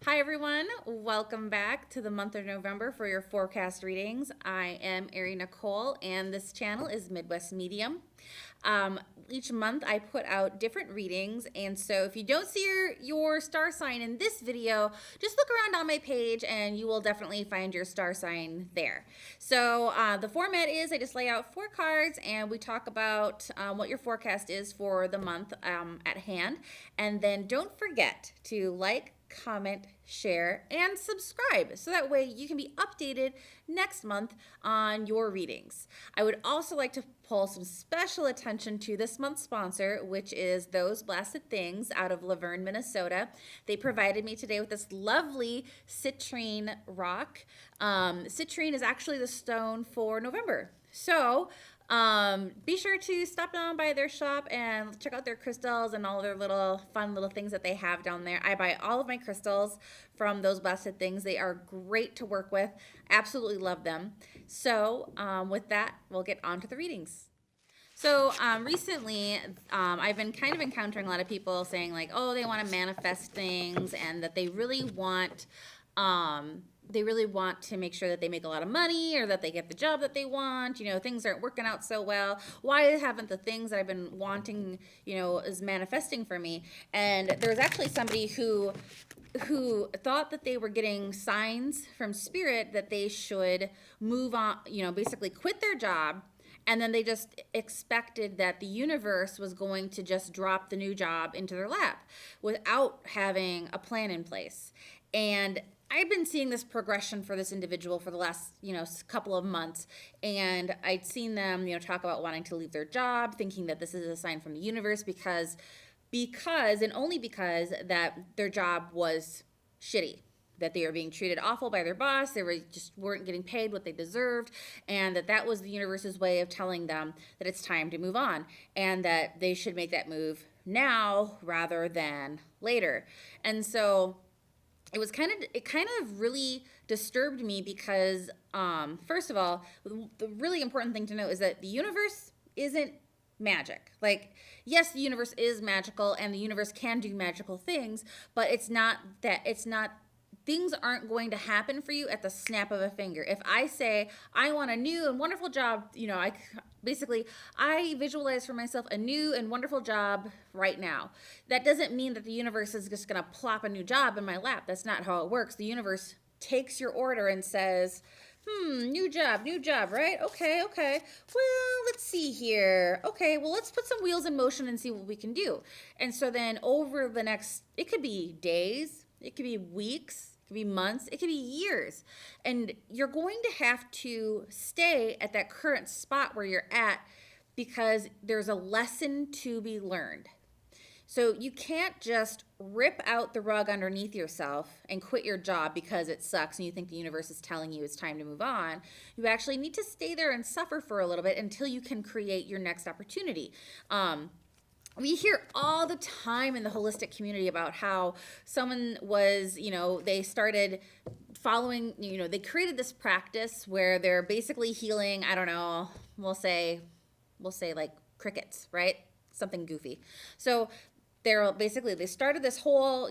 Hi, everyone. Welcome back to the month of November for your forecast readings. I am Ari Nicole, and this channel is Midwest Medium. Each month, I put out different readings, and so if you don't see your star sign in this video, just look around on my page, and you will definitely find your star sign there. So the format is I just lay out 4 cards, and we talk about what your forecast is for the month at hand, and then don't forget to like, comment, share, and subscribe so that way you can be updated next month on your readings. I would also like to pull some special attention to this month's sponsor, which is Those Blasted Things out of Laverne, Minnesota. They provided me today with this lovely citrine rock. Citrine is actually the stone for November. So be sure to stop down by their shop and check out their crystals and all their little fun little things that they have down there. I buy all of my crystals from Those Blessed Things. They are great to work with. Absolutely love them. So with that, we'll get on to the readings. So recently, I've been kind of encountering a lot of people saying like, oh, they want to manifest things and that they really want to make sure that they make a lot of money or that they get the job that they want. You know, things aren't working out so well. Why haven't the things that I've been wanting, is manifesting for me? And there was actually somebody who thought that they were getting signs from spirit that they should move on, basically quit their job. And then they just expected that the universe was going to just drop the new job into their lap without having a plan in place. And I've been seeing this progression for this individual for the last, couple of months. And I'd seen them, talk about wanting to leave their job, thinking that this is a sign from the universe because and only because that their job was shitty, that they were being treated awful by their boss, weren't getting paid what they deserved, and that was the universe's way of telling them that it's time to move on and that they should make that move now rather than later. And so it kind of really disturbed me because first of all, the really important thing to know is that the universe isn't magic. Like, yes, the universe is magical and the universe can do magical things, but things aren't going to happen for you at the snap of a finger. If I say I want a new and wonderful job, I visualize for myself a new and wonderful job right now. That doesn't mean that the universe is just going to plop a new job in my lap. That's not how it works. The universe takes your order and says, new job, right? Okay. Well, let's see here. Okay, well, let's put some wheels in motion and see what we can do. And so then over the next, it could be days, it could be weeks, it could be months, it could be years. And you're going to have to stay at that current spot where you're at because there's a lesson to be learned. So you can't just rip out the rug underneath yourself and quit your job because it sucks and you think the universe is telling you it's time to move on. You actually need to stay there and suffer for a little bit until you can create your next opportunity. We hear all the time in the holistic community about how someone was, they started following, they created this practice where they're basically healing, I don't know, we'll say like crickets, right? Something goofy. So they started this whole,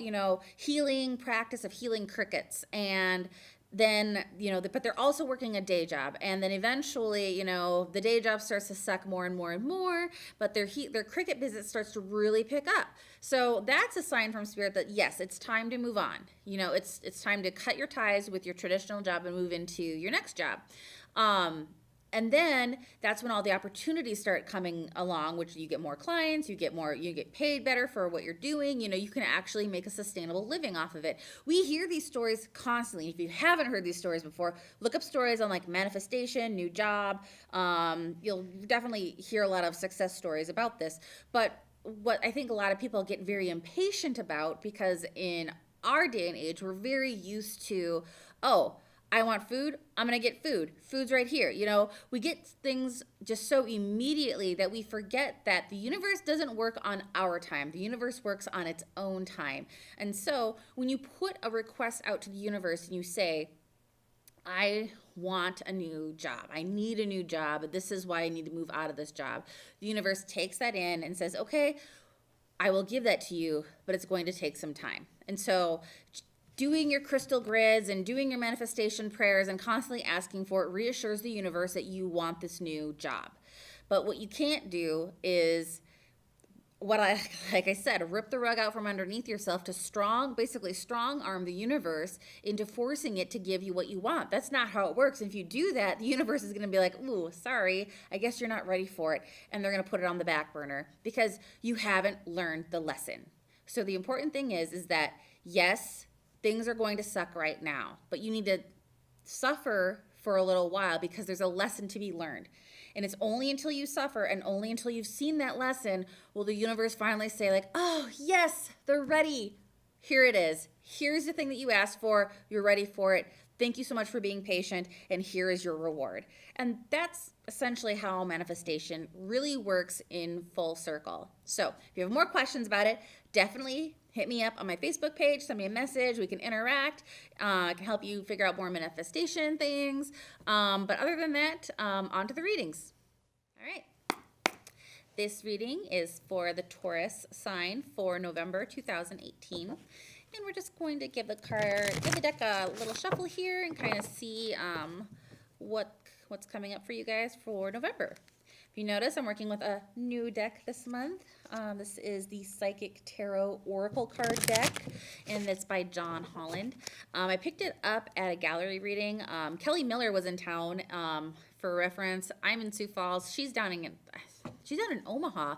healing practice of healing crickets. And then, but they're also working a day job. And then eventually, the day job starts to suck more and more and more, but their cricket business starts to really pick up. So that's a sign from spirit that, yes, it's time to move on. It's time to cut your ties with your traditional job and move into your next job. And then that's when all the opportunities start coming along, which you get more clients, you get paid better for what you're doing. You can actually make a sustainable living off of it. We hear these stories constantly. If you haven't heard these stories before, look up stories on like manifestation, new job. You'll definitely hear a lot of success stories about this. But what I think a lot of people get very impatient about, because in our day and age, we're very used to, I want food, I'm going to get food. Food's right here. We get things just so immediately that we forget that the universe doesn't work on our time. The universe works on its own time. And so when you put a request out to the universe and you say, I want a new job. I need a new job. This is why I need to move out of this job. The universe takes that in and says, okay, I will give that to you, but it's going to take some time. And so doing your crystal grids and doing your manifestation prayers and constantly asking for it reassures the universe that you want this new job. But what you can't do is like I said, rip the rug out from underneath yourself to basically strong arm the universe into forcing it to give you what you want. That's not how it works. If you do that, the universe is going to be like, ooh, sorry, I guess you're not ready for it. And they're going to put it on the back burner because you haven't learned the lesson. So the important thing is that yes, things are going to suck right now, but you need to suffer for a little while because there's a lesson to be learned. And it's only until you suffer and only until you've seen that lesson will the universe finally say like, oh, yes, they're ready. Here it is. Here's the thing that you asked for. You're ready for it. Thank you so much for being patient. And here is your reward. And that's essentially how manifestation really works in full circle. So if you have more questions about it, definitely hit me up on my Facebook page, send me a message, we can interact. I can help you figure out more manifestation things. But other than that, on to the readings. All right. This reading is for the Taurus sign for November 2018. And we're just going to give the deck a little shuffle here and kind of see what's coming up for you guys for November. If you notice, I'm working with a new deck this month. This is the Psychic Tarot Oracle card deck, and it's by John Holland. I picked it up at a gallery reading. Kelly Miller was in town. For reference, I'm in Sioux Falls. She's down in Omaha,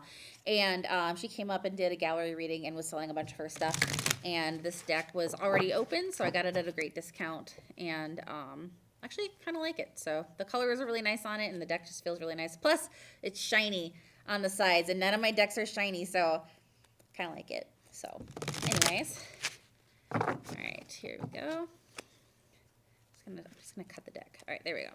and she came up and did a gallery reading and was selling a bunch of her stuff. And this deck was already open, so I got it at a great discount. And actually kind of like it. So the colors are really nice on it, and the deck just feels really nice. Plus, it's shiny on the sides, and none of my decks are shiny, so kind of like it. So anyways, all right, here we go. I'm just gonna cut the deck. All right, there we go.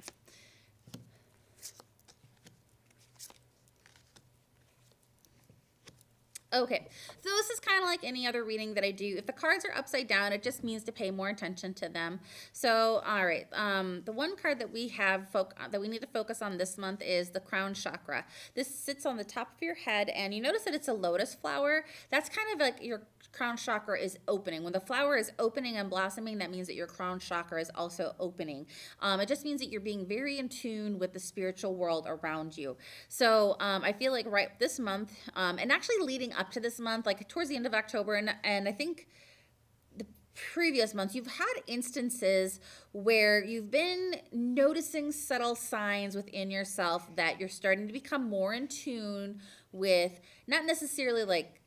Okay, so this is kind of like any other reading that I do. If the cards are upside down, it just means to pay more attention to them. So, all right, the one card that we have that we need to focus on this month is the crown chakra. This sits on the top of your head, and you notice that it's a lotus flower. That's kind of like your crown chakra is opening. When the flower is opening and blossoming, that means that your crown chakra is also opening. It just means that you're being very in tune with the spiritual world around you. So I feel like right this month, and actually leading up to this month, like towards the end of October, and I think the previous months, you've had instances where you've been noticing subtle signs within yourself that you're starting to become more in tune with, not necessarily like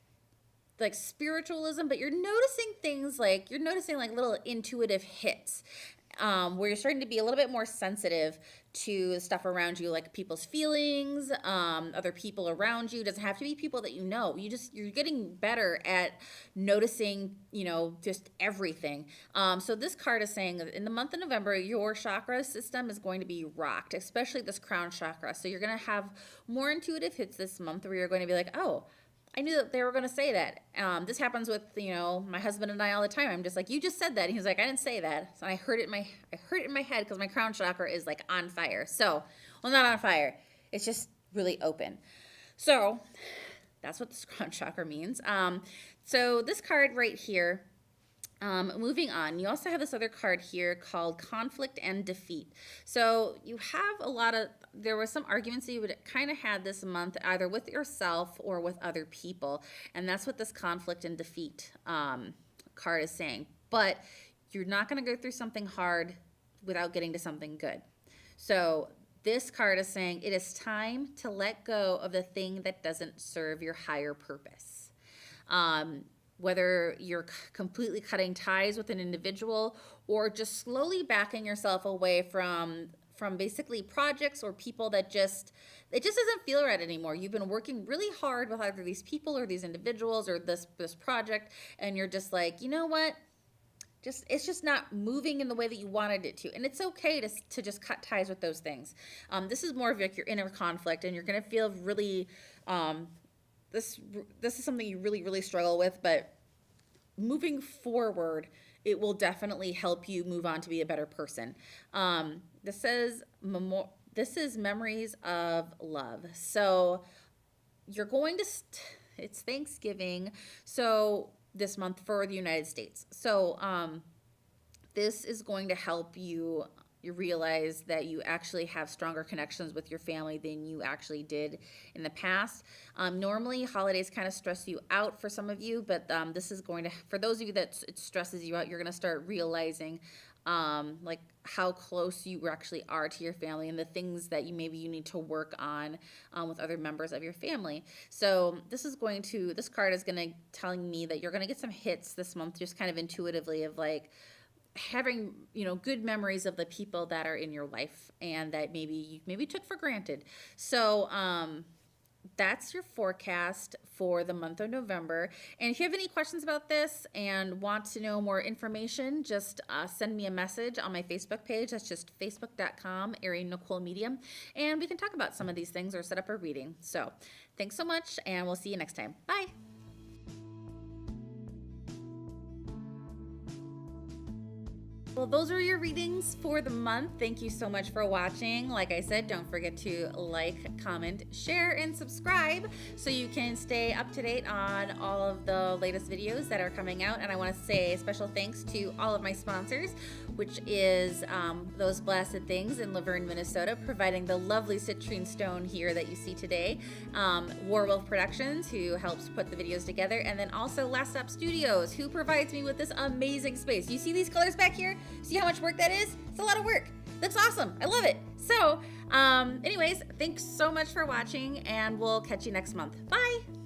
spiritualism, but you're noticing things like little intuitive hits, where you're starting to be a little bit more sensitive to the stuff around you, like people's feelings, other people around you. It doesn't have to be people that you know. You're getting better at noticing, just everything. So this card is saying that in the month of November, your chakra system is going to be rocked, especially this crown chakra. So you're going to have more intuitive hits this month where you're going to be like, oh, I knew that they were going to say that. This happens with, my husband and I all the time. I'm just like, you just said that. And he's like, I didn't say that. So I heard it in my head because my crown chakra is like on fire. So, well, not on fire. It's just really open. So that's what this crown chakra means. So this card right here, moving on, you also have this other card here called conflict and defeat. So you have there were some arguments that you would kind of had this month, either with yourself or with other people. And that's what this conflict and defeat card is saying. But you're not going to go through something hard without getting to something good. So this card is saying it is time to let go of the thing that doesn't serve your higher purpose. Whether you're completely cutting ties with an individual or just slowly backing yourself away from basically projects or people that it just doesn't feel right anymore. You've been working really hard with either these people or these individuals or this project, and you're just like, you know what? It's just not moving in the way that you wanted it to. And it's okay to just cut ties with those things. This is more of like your inner conflict, and you're going to feel really, this is something you really, really struggle with, but moving forward, it will definitely help you move on to be a better person. This is memories of love. So you're going to, it's Thanksgiving, so this month for the United States. So this is going to help you realize that you actually have stronger connections with your family than you actually did in the past. Normally, holidays kind of stress you out for some of you, but this is going to, for those of you that it stresses you out, you're going to start realizing like how close you actually are to your family and the things that you need to work on with other members of your family. So this card is going to telling me that you're going to get some hits this month, just kind of intuitively, of like having good memories of the people that are in your life and that maybe you took for granted. So that's your forecast for the month of November. And if you have any questions about this and want to know more information, just send me a message on my Facebook page. That's just facebook.com, Erin Nicole Medium. And we can talk about some of these things or set up a reading. So thanks so much, and we'll see you next time. Bye. Well, those are your readings for the month. Thank you so much for watching. Like I said, don't forget to like, comment, share, and subscribe so you can stay up to date on all of the latest videos that are coming out. And I want to say a special thanks to all of my sponsors, which is Those Blasted Things in Laverne, Minnesota, providing the lovely citrine stone here that you see today. Warwolf Productions, who helps put the videos together. And then also Last Stop Studios, who provides me with this amazing space. You see these colors back here? See how much work that is? It's a lot of work. That's awesome. I love it. So, anyways, thanks so much for watching, and we'll catch you next month. Bye.